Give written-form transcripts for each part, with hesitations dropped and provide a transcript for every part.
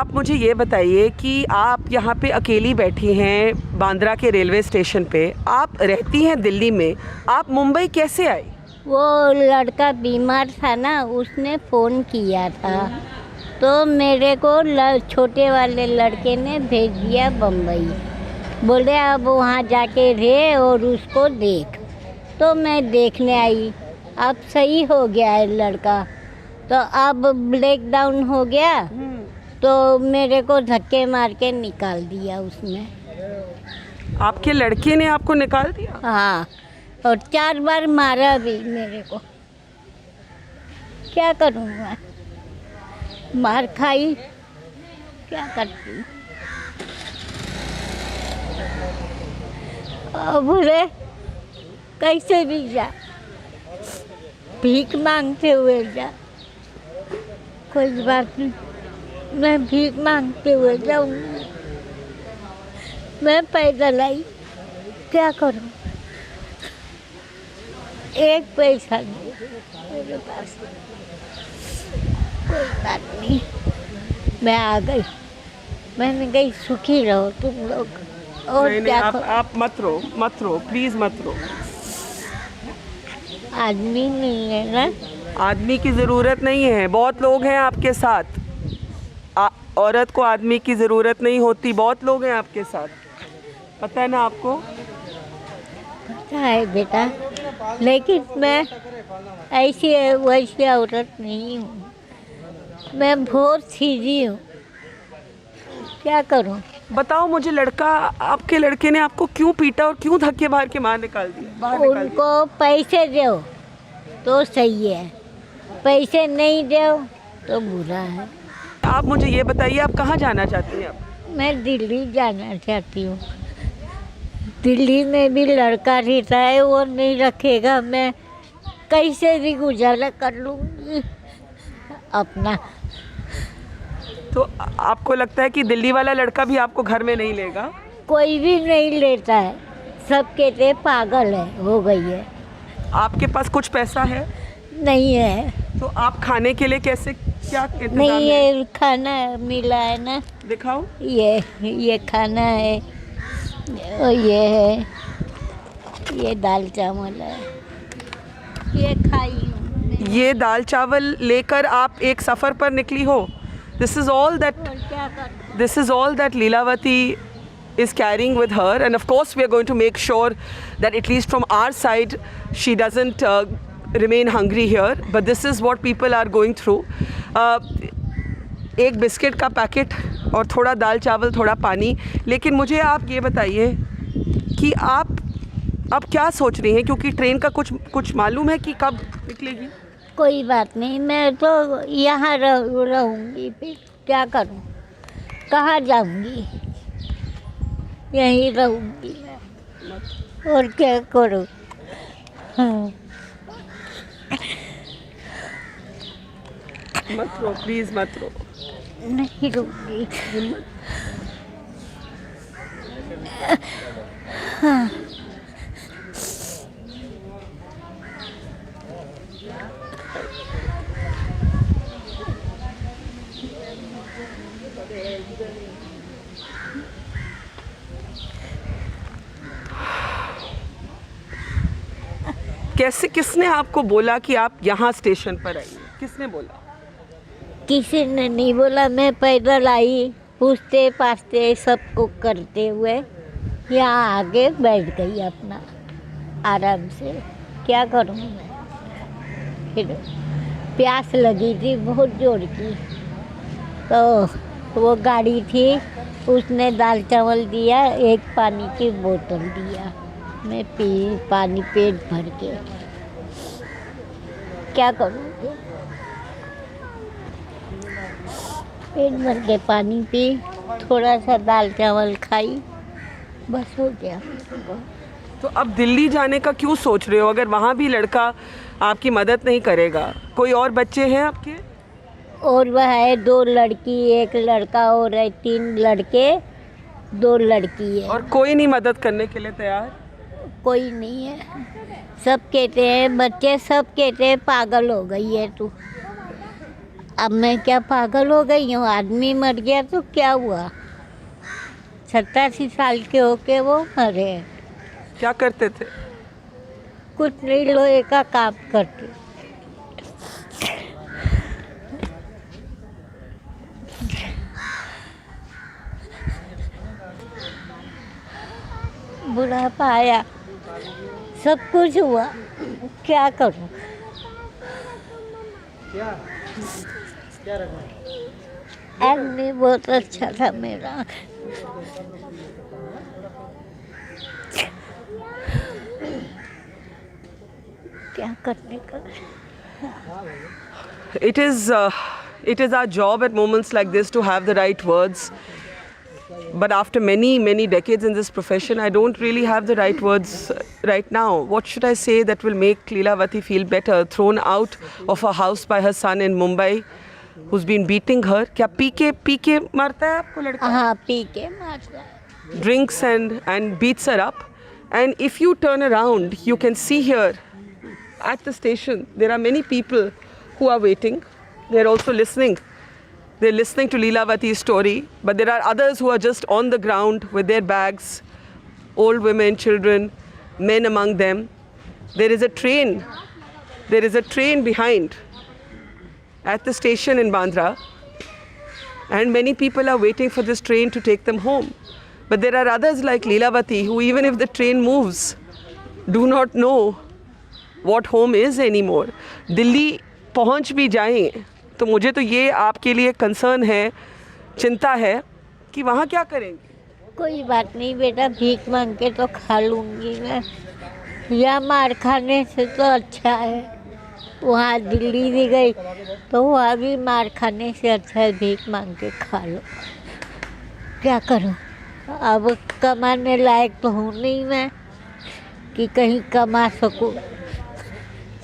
आप मुझे ये बताइए कि आप यहाँ पे अकेली बैठी हैं बांद्रा के रेलवे स्टेशन पे, आप रहती हैं दिल्ली में, आप मुंबई कैसे आई? वो लड़का बीमार था ना, उसने फ़ोन किया था तो मेरे को छोटे वाले लड़के ने भेज दिया बम्बई। बोले अब वहाँ जाके रहे और उसको देख। तो मैं देखने आई, अब सही हो गया है लड़का। तो अब ब्रेक डाउन हो गया तो मेरे को धक्के मार के निकाल दिया उसने। आपके लड़के ने आपको निकाल दिया? हाँ, और 4 बार मारा भी मेरे को। क्या करूँ मैं, मार खाई, क्या करती। अब बोले कैसे भी जा, भीख मांगते हुए जा। कोई बात नहीं, मैं भीख मांगते हुए जाऊंगी। मैं पैदल आई, क्या करूं, एक पैसा नहीं मेरे पास। कोई बात नहीं, मैं आ गई। मैंने कही सुखी रहो तुम लोग। और नहीं, क्या आप मत रो, प्लीज़ मत रो। आदमी नहीं है ना। आदमी की ज़रूरत नहीं है, बहुत लोग हैं आपके साथ। औरत को आदमी की ज़रूरत नहीं होती, बहुत लोग हैं आपके साथ, पता है ना आपको? पता है बेटा, लेकिन मैं ऐसी वैसी औरत नहीं हूँ। मैं बहुत सीधी हूँ, क्या करूँ। बताओ मुझे, आपके लड़के ने आपको क्यों पीटा और क्यों धक्के मार के बाहर निकाल दिया? उनको पैसे दो तो सही है, पैसे नहीं दो तो बुरा है। आप मुझे ये बताइए, आप कहाँ जाना चाहती हैं? आप मैं दिल्ली जाना चाहती हूँ। दिल्ली में भी लड़का रहता है, वो नहीं रखेगा। मैं कैसे भी गुजारा कर लूँगी अपना। तो आपको लगता है कि दिल्ली वाला लड़का भी आपको घर में नहीं लेगा? कोई भी नहीं लेता है, सब कहते हैं पागल है, हो गई है। आपके पास कुछ पैसा है? नहीं है। तो आप खाने के लिए कैसे, क्या इंतजाम नहीं, है? ये खाना मिला है ना, दिखाओ। ये खाना है, और ये है, ये दाल चावल है, ये खाई हूँ। ये दाल चावल लेकर आप एक सफ़र पर निकली हो? This is all that Leelavati is carrying with her, and of course we are going to make sure that at least from our side she doesn't remain hungry here, but this is what people are going through. एक biscuit का packet और थोड़ा दाल चावल, थोड़ा पानी। लेकिन मुझे आप ये बताइए कि आप अब क्या सोच रही हैं, क्योंकि ट्रेन का कुछ मालूम है कि कब निकलेगी? कोई बात नहीं, मैं तो यहाँ रहूँगी, फिर क्या करूँ, कहाँ जाऊँगी, यहीं रहूँगी मैं, और क्या करूँ। हाँ। मत रो, प्लीज़ मत रो। नहीं रहूँगी। हाँ। कैसे, किसने आपको बोला कि आप यहाँ स्टेशन पर आइए? किसने बोला? किसी ने नहीं बोला, मैं पैदल आई, पूछते पाछते सबको करते हुए यहाँ आगे बैठ गई अपना आराम से। क्या करूँ मैं, फिर प्यास लगी थी बहुत जोर की, तो वो गाड़ी थी, उसने दाल चावल दिया, एक पानी की बोतल दिया, मैं पी पानी पेट भर के। क्या करूँगी, पेट भर के पानी पी, थोड़ा सा दाल चावल खाई, बस हो गया। तो अब दिल्ली जाने का क्यों सोच रहे हो, अगर वहाँ भी लड़का आपकी मदद नहीं करेगा? कोई और बच्चे हैं आपके? और वह है 2 लड़की, 1 लड़का, और है 3 लड़के, 2 लड़की है। और कोई नहीं मदद करने के लिए तैयार? कोई नहीं है, सब कहते हैं बच्चे, सब कहते हैं पागल हो गई है तू, अब मैं क्या पागल हो गई हूँ? आदमी मर गया तो क्या हुआ? 87 साल के होके वो मरे। क्या करते थे? कुछ नहीं, लोहे का काम करते। बुढ़ापा आया, सब कुछ हुआ, क्या करूं? आदमी बहुत अच्छा था मेरा। क्या करने का? It is our job at moments like this to have the right words. But after many decades in this profession, I don't really have the right words right now. What should I say that will make Leelavati feel better? Thrown out of her house by her son in Mumbai, who's been beating her. क्या P के मारता है आपको लड़का? हाँ, P के मारता है। Drinks and beats her up. And if you turn around, you can see here at the station, there are many people who are waiting. They're also listening. They're listening to Leelavati's story, but there are others who are just on the ground with their bags, old women, children, men among them. There is a train. There is a train behind at the station in Bandra, and many people are waiting for this train to take them home. But there are others like Leelavati who, even if the train moves, do not know what home is anymore. Delhi पहुंच भी जाएं तो मुझे तो ये आपके लिए concern है, चिंता है कि वहाँ क्या करेंगे? कोई बात नहीं बेटा, भीख मांग के तो खा लूँगी मैं। या मार खाने से तो अच्छा है। वहाँ दिल्ली भी गई तो वहाँ भी मार खाने से अच्छा है भीख मांग के खा लो। क्या करूँ? अब कमाने लायक तो हूँ नहीं मैं कि कहीं कमा सकूँ।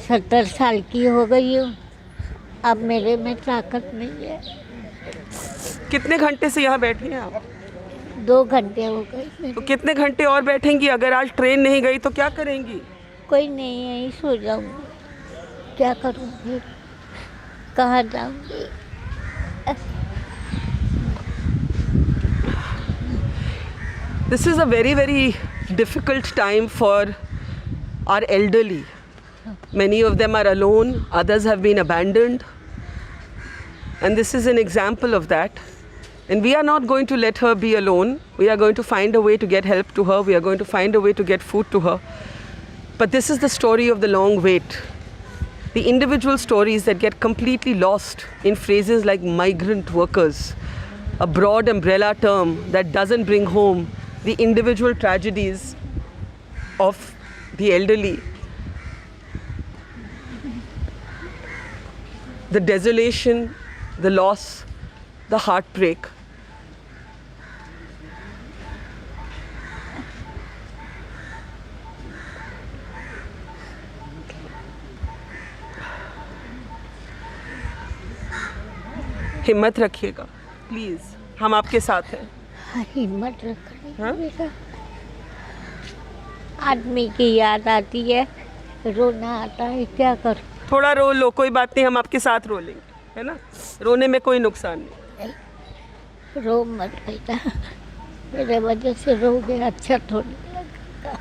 70 साल की हो गई हूँ, अब मेरे में ताकत नहीं है। कितने घंटे से यहाँ बैठी हैं आप? 2 घंटे हो गए। तो कितने घंटे और बैठेंगी? अगर आज ट्रेन नहीं गई तो क्या करेंगी? कोई नहीं, यहीं सो जाऊँगी। क्या करूँगी? कहाँ जाऊँगी? This is a very difficult time for our elderly. Many of them are alone, others have been abandoned. And this is an example of that. And we are not going to let her be alone. We are going to find a way to get help to her. We are going to find a way to get food to her. But this is the story of the long wait. The individual stories that get completely lost in phrases like migrant workers, a broad umbrella term that doesn't bring home the individual tragedies of the elderly. The desolation, the loss, the heartbreak. हिम्मत रखिएगा please, हम आपके साथ हैं। हिम्मत रखनी हाँ? बेटा। आदमी की याद आती है, रोना आता है, क्या करूं? थोड़ा रो लो, कोई बात नहीं, हम आपके साथ रो लेंगे, है ना? रोने में कोई नुकसान नहीं। रो मत बेटा, मेरे वजह से रोगे अच्छा थोड़ी लगेगा।